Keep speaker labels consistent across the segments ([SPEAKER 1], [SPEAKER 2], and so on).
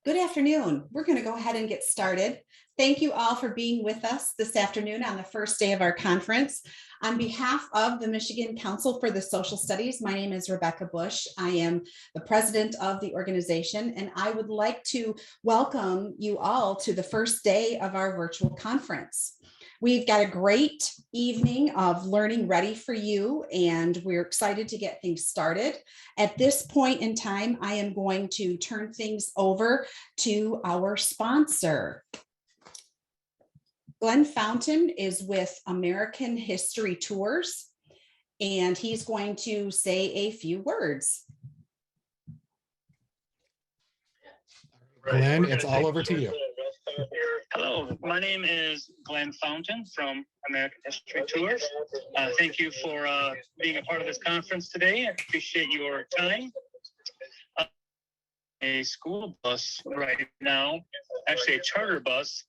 [SPEAKER 1] Good afternoon. We're going to go ahead and get started. Thank you all for being with us this afternoon on the first day of our conference. On behalf of the Michigan Council for the Social Studies, my name is Rebecca Bush. I am the president of the organization, and I would like to welcome you all to the first day of our virtual conference. We've got a great evening of learning ready for you, and we're excited to get things started. At this point in time, I am going to turn things over to our sponsor. Glenn Fountain is with American History Tours, and he's going to say a few words.
[SPEAKER 2] Glenn, it's all over to you.
[SPEAKER 3] Hello, my name is Glenn Fountain from American History Tours. Thank you for being a part of this conference today. I appreciate your time. A school bus right now, actually a charter bus,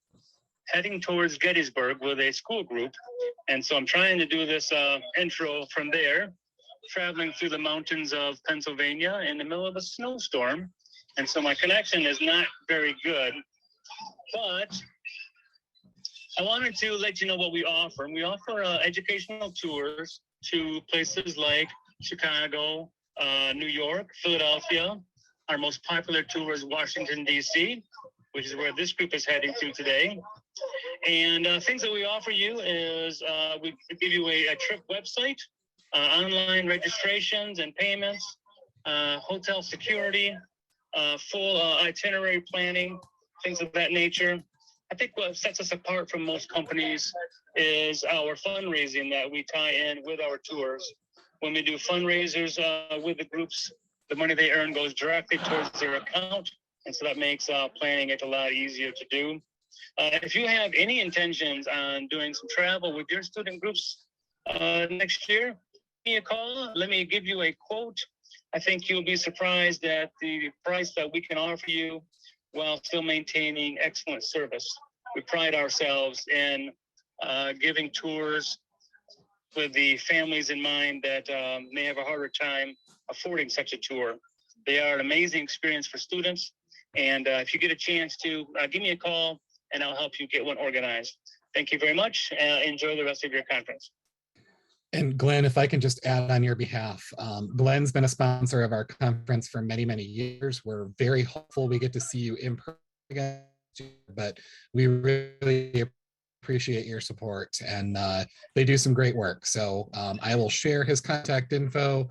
[SPEAKER 3] heading towards Gettysburg with a school group. And so I'm trying to do this intro from there, traveling through the mountains of Pennsylvania in the middle of a snowstorm. And so my connection is not very good, but I wanted to let you know what we offer. We offer educational tours to places like Chicago, New York, Philadelphia. Our most popular tour is Washington, D.C., which is where this group is heading to today. And things that we offer you is we give you a trip website, online registrations and payments, hotel security, full itinerary planning, things of that nature. I think what sets us apart from most companies is our fundraising that we tie in with our tours. When we do fundraisers with the groups, the money they earn goes directly towards their account. And so that makes planning it a lot easier to do. If you have any intentions on doing some travel with your student groups next year, give me a call. Let me give you a quote. I think you'll be surprised at the price that we can offer you while still maintaining excellent service. We pride ourselves in giving tours with the families in mind that may have a harder time affording such a tour. They are an amazing experience for students. And if you get a chance to, give me a call and I'll help you get one organized. Thank you very much. Enjoy the rest of your conference.
[SPEAKER 2] And Glenn, if I can just add on your behalf, Glenn's been a sponsor of our conference for many, many years. We're very hopeful we get to see you in person again, but we really appreciate your support, and they do some great work. So I will share his contact info,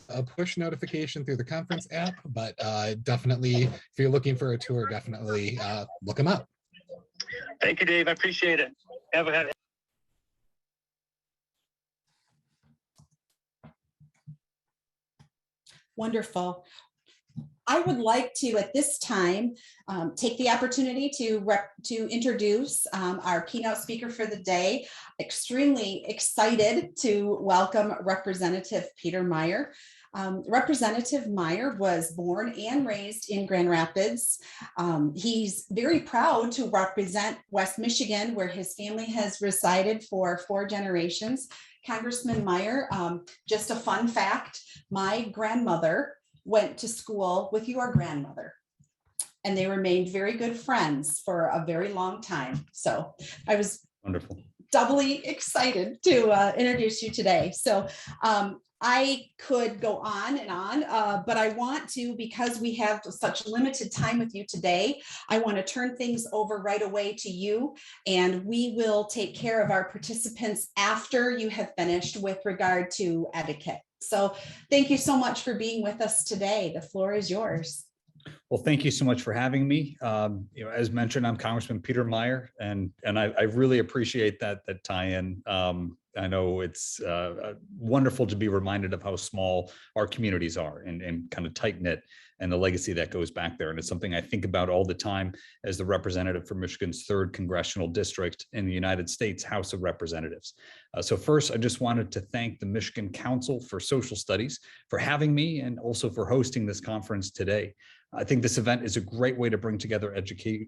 [SPEAKER 2] a push notification through the conference app, but definitely, if you're looking for a tour, definitely look him up.
[SPEAKER 3] Thank you, Dave. I appreciate it. Have a
[SPEAKER 1] Wonderful. I would like to, at this time, take the opportunity to introduce our keynote speaker for the day. Extremely excited to welcome Representative Peter Meijer. Representative Meijer was born and raised in Grand Rapids. He's very proud to represent West Michigan, where his family has resided for 4 generations. Congressman Meijer, just a fun fact, my grandmother went to school with your grandmother, and they remained very good friends for a very long time. So I was
[SPEAKER 4] wonderful,
[SPEAKER 1] doubly excited to introduce you today. So I could go on and on, but I want to, because we have such limited time with you today, I want to turn things over right away to you, and we will take care of our participants after you have finished with regard to etiquette. So thank you so much for being with us today. The floor is yours.
[SPEAKER 4] Well, thank you so much for having me. As mentioned, I'm Congressman Peter Meijer, and I really appreciate that tie-in. I know it's wonderful to be reminded of how small our communities are and kind of tight-knit, and the legacy that goes back there. And it's something I think about all the time as the representative for Michigan's 3rd congressional district in the United States House of Representatives. So first, I just wanted to thank the Michigan Council for Social Studies for having me, and also for hosting this conference today. I think this event is a great way to bring together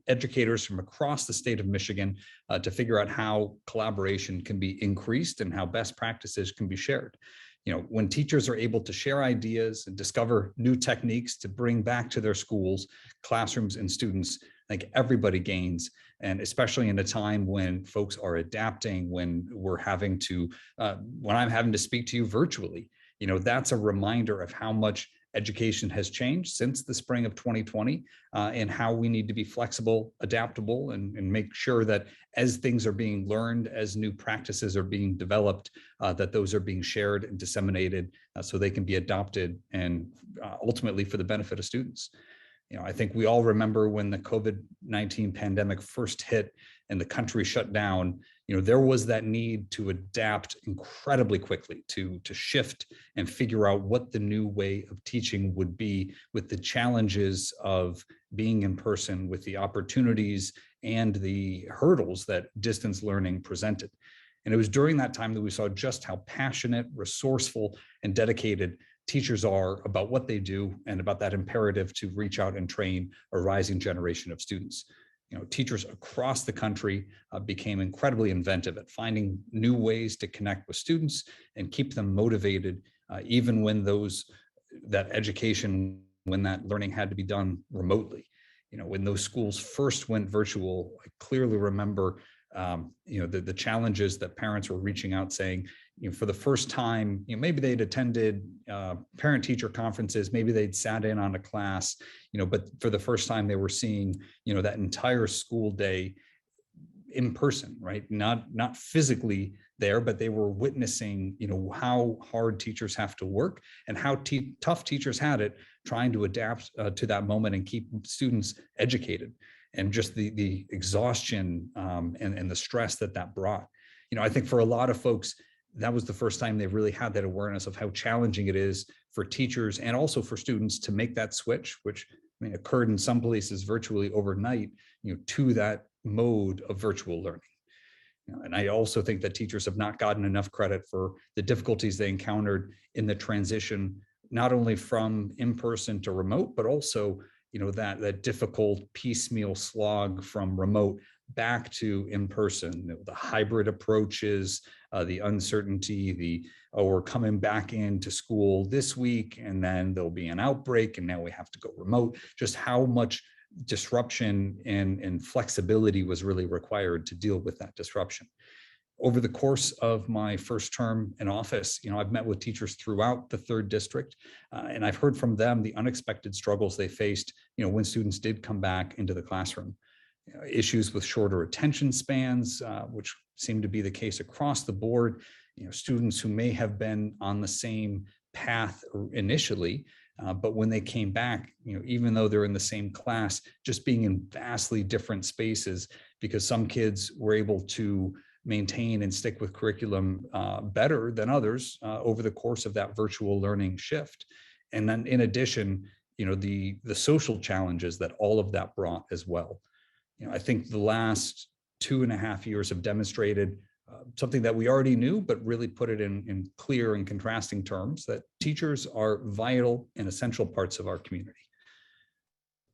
[SPEAKER 4] educators from across the state of Michigan to figure out how collaboration can be increased and how best practices can be shared. When teachers are able to share ideas and discover new techniques to bring back to their schools, classrooms, and students, I think everybody gains. And especially in a time when folks are adapting, when we're having to, when I'm having to speak to you virtually, that's a reminder of how much education has changed since the spring of 2020, and how we need to be flexible, adaptable, and make sure that as things are being learned, as new practices are being developed, that those are being shared and disseminated so they can be adopted and ultimately for the benefit of students. I think we all remember when the COVID-19 pandemic first hit and the country shut down, there was that need to adapt incredibly quickly, to shift and figure out what the new way of teaching would be, with the challenges of being in person, with the opportunities and the hurdles that distance learning presented. And it was during that time that we saw just how passionate, resourceful, and dedicated teachers are about what they do and about that imperative to reach out and train a rising generation of students. Teachers across the country became incredibly inventive at finding new ways to connect with students and keep them motivated, even when that education, when that learning had to be done remotely. When those schools first went virtual, I clearly remember the challenges that parents were reaching out saying, for the first time, maybe they'd attended parent-teacher conferences, maybe they'd sat in on a class, but for the first time they were seeing, that entire school day in person, right? Not physically there, but they were witnessing, how hard teachers have to work and how tough teachers had it trying to adapt to that moment and keep students educated, and just the exhaustion and the stress that brought. I think for a lot of folks, that was the first time they really had that awareness of how challenging it is for teachers and also for students to make that switch, which occurred in some places virtually overnight, to that mode of virtual learning. And I also think that teachers have not gotten enough credit for the difficulties they encountered in the transition, not only from in-person to remote, but also, that difficult piecemeal slog from remote back to in-person, the hybrid approaches, the uncertainty, we're coming back into school this week and then there'll be an outbreak and now we have to go remote. Just how much disruption and flexibility was really required to deal with that disruption. Over the course of my first term in office, I've met with teachers throughout the 3rd district, and I've heard from them the unexpected struggles they faced, when students did come back into the classroom. Issues with shorter attention spans, which seem to be the case across the board. Students who may have been on the same path initially, but when they came back, even though they're in the same class, just being in vastly different spaces, because some kids were able to maintain and stick with curriculum better than others over the course of that virtual learning shift. And then in addition, the social challenges that all of that brought as well. I think the last 2.5 years have demonstrated something that we already knew, but really put it in clear and contrasting terms, that teachers are vital and essential parts of our community.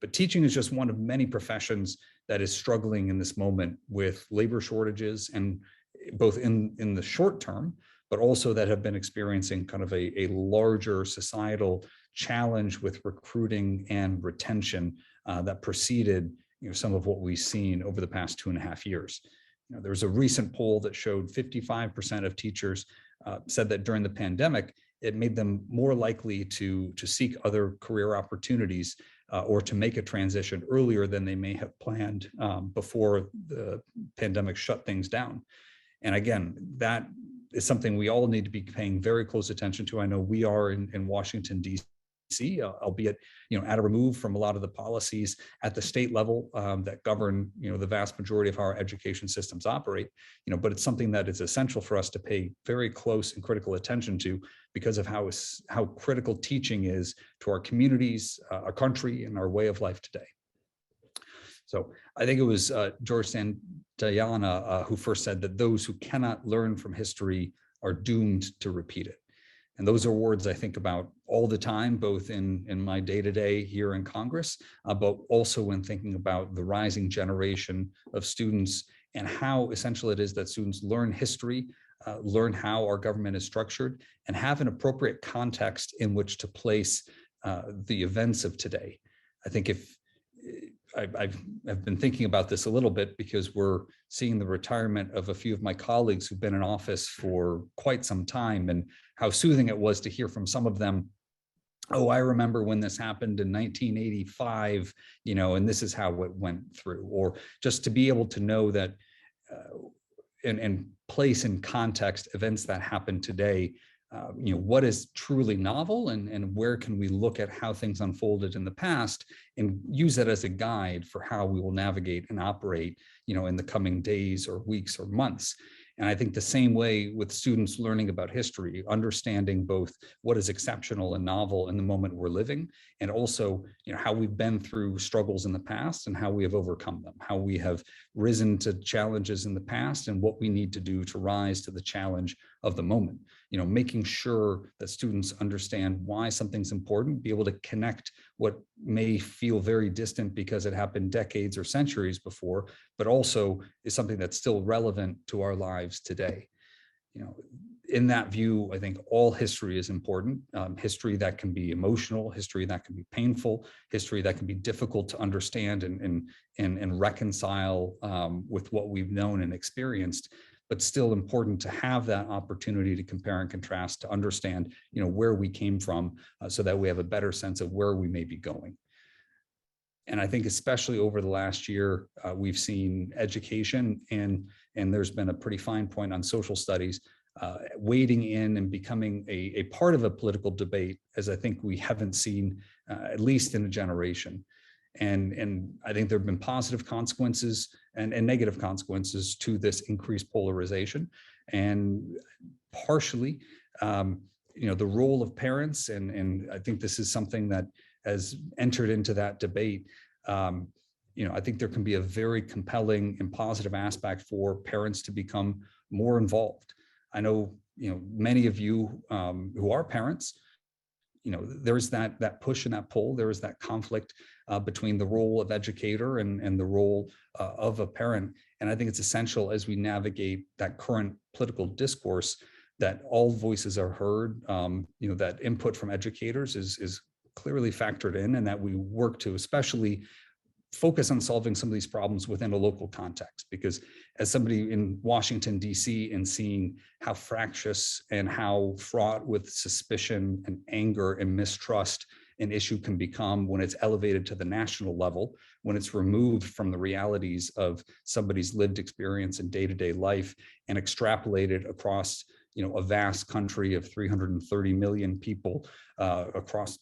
[SPEAKER 4] But teaching is just one of many professions that is struggling in this moment with labor shortages, and both in the short term, but also that have been experiencing kind of a larger societal challenge with recruiting and retention that preceded some of what we've seen over the past 2.5 years. There was a recent poll that showed 55% of teachers said that during the pandemic, it made them more likely to seek other career opportunities or to make a transition earlier than they may have planned before the pandemic shut things down. And again, that is something we all need to be paying very close attention to. I know we are in Washington, D.C., albeit at a remove from a lot of the policies at the state level that govern the vast majority of how our education systems operate. But it's something that is essential for us to pay very close and critical attention to, because of how critical teaching is to our communities, our country, and our way of life today. So I think it was George Santayana who first said that those who cannot learn from history are doomed to repeat it. And those are words I think about all the time, both in my day-to-day here in Congress, but also when thinking about the rising generation of students and how essential it is that students learn history learn how our government is structured, and have an appropriate context in which to place the events of today. I think if I've been thinking about this a little bit because we're seeing the retirement of a few of my colleagues who've been in office for quite some time, and how soothing it was to hear from some of them, oh, I remember when this happened in 1985, and this is how it went through. Or just to be able to know that and place in context events that happen today, what is truly novel, and where can we look at how things unfolded in the past and use that as a guide for how we will navigate and operate, in the coming days or weeks or months. And I think the same way with students learning about history, understanding both what is exceptional and novel in the moment we're living, and also, how we've been through struggles in the past and how we have overcome them, how we have risen to challenges in the past, and what we need to do to rise to the challenge of the moment. Making sure that students understand why something's important, be able to connect what may feel very distant because it happened decades or centuries before, but also is something that's still relevant to our lives today. In that view, I think all history is important. History that can be emotional, history that can be painful, history that can be difficult to understand and reconcile with what we've known and experienced, but still important to have that opportunity to compare and contrast, to understand, where we came from, so that we have a better sense of where we may be going. And I think especially over the last year, we've seen education and there's been a pretty fine point on social studies wading in and becoming a part of a political debate, as I think we haven't seen at least in a generation. And I think there have been positive consequences and negative consequences to this increased polarization. And partially, the role of parents, and I think this is something that has entered into that debate. I think there can be a very compelling and positive aspect for parents to become more involved. I know, many of you who are parents, there's that push and that pull. There is that conflict between the role of educator and the role of a parent. And I think it's essential as we navigate that current political discourse that all voices are heard, that input from educators is clearly factored in, and that we work to especially focus on solving some of these problems within a local context. Because as somebody in Washington, D.C., and seeing how fractious and how fraught with suspicion and anger and mistrust an issue can become when it's elevated to the national level, when it's removed from the realities of somebody's lived experience in day-to-day life and extrapolated across, a vast country of 330 million people across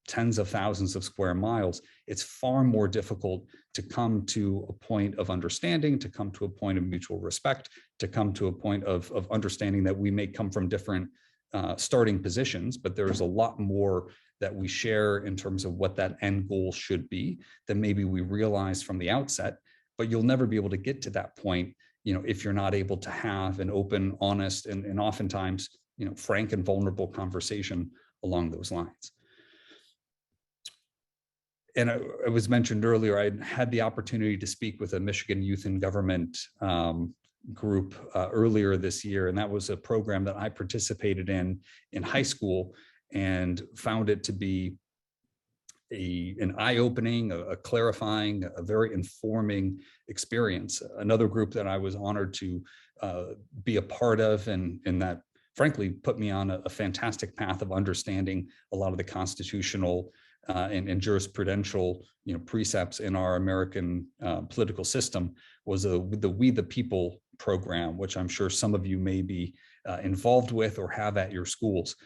[SPEAKER 4] tens of thousands of square miles, it's far more difficult to come to a point of understanding, to come to a point of mutual respect, to come to a point of understanding that we may come from different starting positions, but there's a lot more that we share in terms of what that end goal should be than maybe we realize from the outset. But you'll never be able to get to that point, if you're not able to have an open, honest, and oftentimes, frank and vulnerable conversation along those lines. And it was mentioned earlier, I had the opportunity to speak with a Michigan Youth in Government group earlier this year. And that was a program that I participated in high school, and found it to be an eye-opening, a clarifying, a very informing experience. Another group that I was honored to be a part of, and that frankly put me on a fantastic path of understanding a lot of the constitutional and jurisprudential precepts in our American political system, was the We the People program, which I'm sure some of you may be involved with or have at your schools.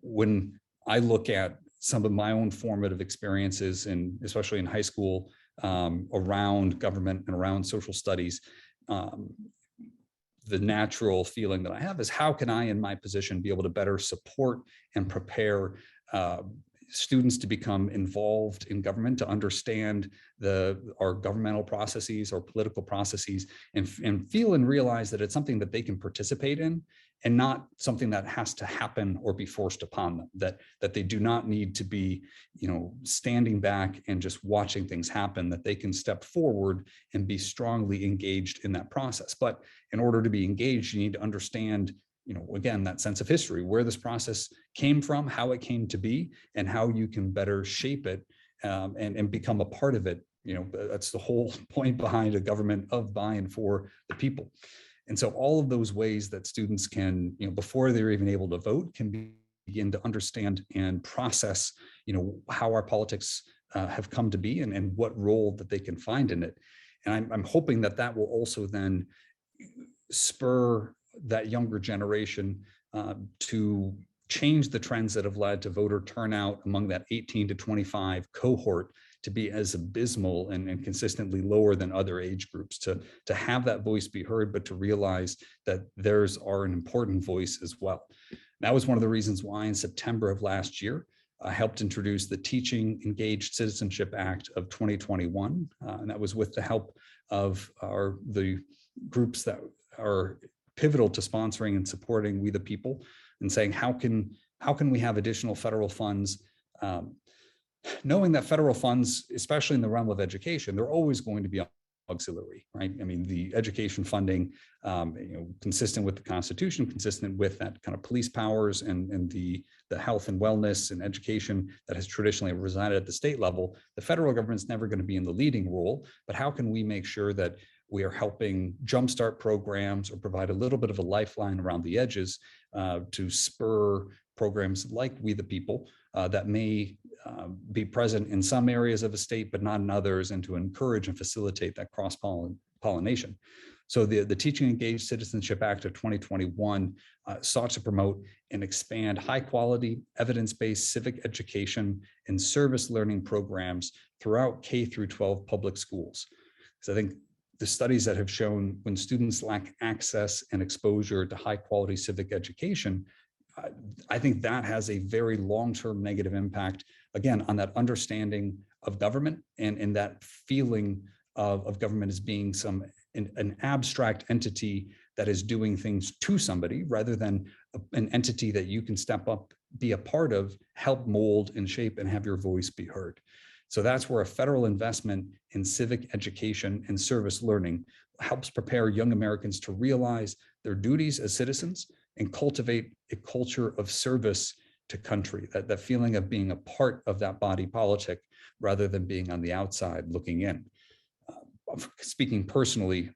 [SPEAKER 4] When I look at some of my own formative experiences, and especially in high school, around government and around social studies, the natural feeling that I have is, how can I in my position be able to better support and prepare students to become involved in government, to understand our governmental processes or political processes, and feel and realize that it's something that they can participate in, and not something that has to happen or be forced upon them, that they do not need to be, standing back and just watching things happen, that they can step forward and be strongly engaged in that process. But in order to be engaged, you need to understand, again, that sense of history, where this process came from, how it came to be, and how you can better shape it and become a part of it. That's the whole point behind a government of, by, and for the people. And so all of those ways that students can, before they're even able to vote, can begin to understand and process, how our politics have come to be and what role that they can find in it. And I'm hoping that that will also then spur that younger generation to change the trends that have led to voter turnout among that 18 to 25 cohort to be as abysmal and consistently lower than other age groups, to have that voice be heard, but to realize that theirs are an important voice as well. That was one of the reasons why in September of last year, I helped introduce the Teaching Engaged Citizenship Act of 2021. And that was with the help of the groups that are pivotal to sponsoring and supporting We the People, and saying, how can we have additional federal funds, knowing that federal funds, especially in the realm of education, they're always going to be auxiliary, right? I mean, the education funding, consistent with the Constitution, consistent with that kind of police powers and the health and wellness and education that has traditionally resided at the state level, the federal government's never going to be in the leading role. But how can we make sure that we are helping jumpstart programs or provide a little bit of a lifeline around the edges to spur programs like We the People that may be present in some areas of a state, but not in others, and to encourage and facilitate that cross-pollination. So the Teaching Engaged Citizenship Act of 2021 sought to promote and expand high-quality, evidence-based civic education and service learning programs throughout K through 12 public schools. So I think the studies that have shown when students lack access and exposure to high-quality civic education, I think that has a very long-term negative impact, again, on that understanding of government and that feeling of government as being an abstract entity that is doing things to somebody, rather than an entity that you can step up, be a part of, help mold and shape, and have your voice be heard. So that's where a federal investment in civic education and service learning helps prepare young Americans to realize their duties as citizens and cultivate a culture of service to country, that feeling of being a part of that body politic rather than being on the outside looking in. Speaking personally,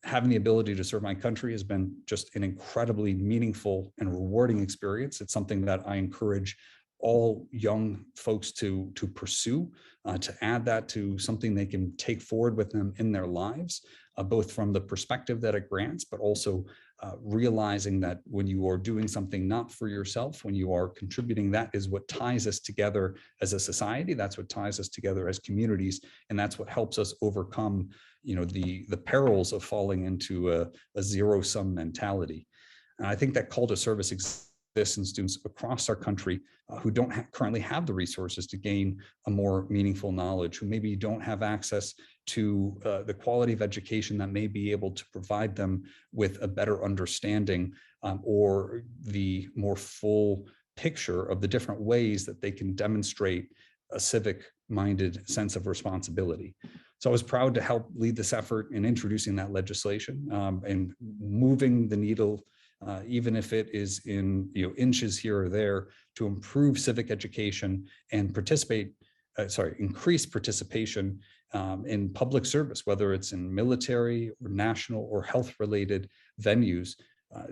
[SPEAKER 4] having the ability to serve my country has been just an incredibly meaningful and rewarding experience. It's something that I encourage all young folks to pursue, to add that to something they can take forward with them in their lives, both from the perspective that it grants, but also realizing that when you are doing something not for yourself, when you are contributing, that is what ties us together as a society. That's what ties us together as communities, and that's what helps us overcome, the perils of falling into a zero-sum mentality. And I think that call to service exists in students across our country who don't currently have the resources to gain a more meaningful knowledge, who maybe don't have access to the quality of education that may be able to provide them with a better understanding or the more full picture of the different ways that they can demonstrate a civic-minded sense of responsibility. So I was proud to help lead this effort in introducing that legislation and moving the needle, even if it is in inches here or there, to improve civic education and increase participation in public service, whether it's in military or national or health-related venues,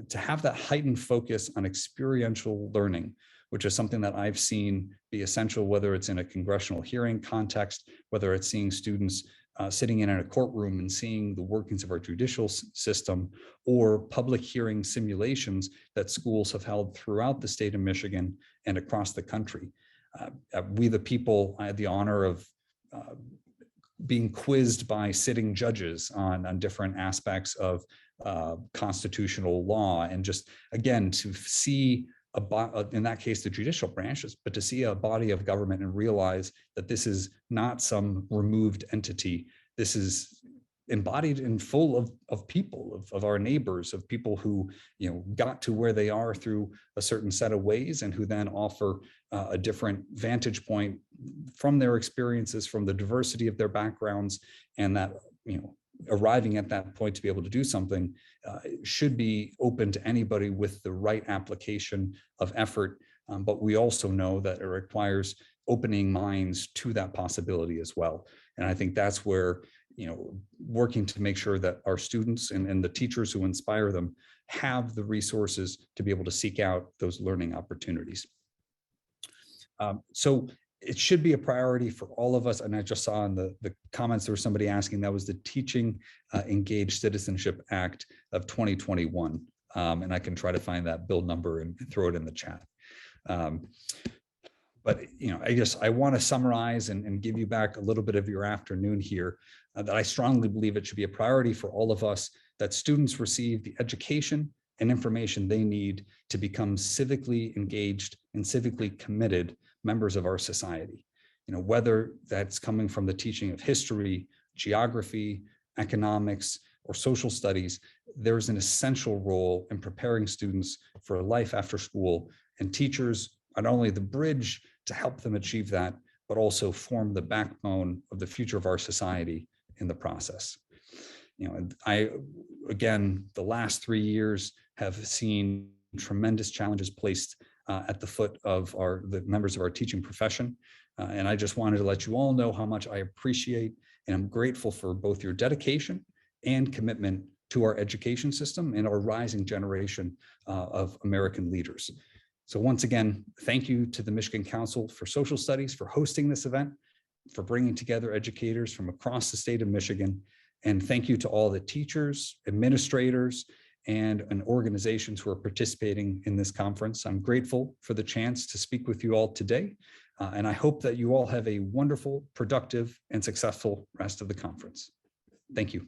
[SPEAKER 4] to have that heightened focus on experiential learning, which is something that I've seen be essential, whether it's in a congressional hearing context, whether it's seeing students sitting in a courtroom and seeing the workings of our judicial system, or public hearing simulations that schools have held throughout the state of Michigan and across the country. We the People, I had the honor of being quizzed by sitting judges on different aspects of constitutional law, and just, again, to see in that case, the judicial branches, but to see a body of government and realize that this is not some removed entity. This is embodied and full of people, of our neighbors, of people who, got to where they are through a certain set of ways, and who then offer a different vantage point from their experiences, from the diversity of their backgrounds, and that, arriving at that point to be able to do something should be open to anybody with the right application of effort. But we also know that it requires opening minds to that possibility as well. And I think that's where, working to make sure that our students and the teachers who inspire them have the resources to be able to seek out those learning opportunities. So it should be a priority for all of us. And I just saw in the comments, there was somebody asking, that was the Teaching Engaged Citizenship Act of 2021. And I can try to find that bill number and throw it in the chat. But I want to summarize and give you back a little bit of your afternoon here, that I strongly believe it should be a priority for all of us that students receive the education and information they need to become civically engaged and civically committed members of our society. Whether that's coming from the teaching of history, geography, economics, or social studies, there's an essential role in preparing students for life after school, and teachers are not only the bridge to help them achieve that, but also form the backbone of the future of our society in the process. Again, the last 3 years have seen tremendous challenges placed at the foot of the members of our teaching profession. And I just wanted to let you all know how much I appreciate and I'm grateful for both your dedication and commitment to our education system and our rising generation of American leaders. So once again, thank you to the Michigan Council for Social Studies for hosting this event, for bringing together educators from across the state of Michigan. And thank you to all the teachers, administrators, and organizations who are participating in this conference. I'm grateful for the chance to speak with you all today. And I hope that you all have a wonderful, productive, and successful rest of the conference. Thank you.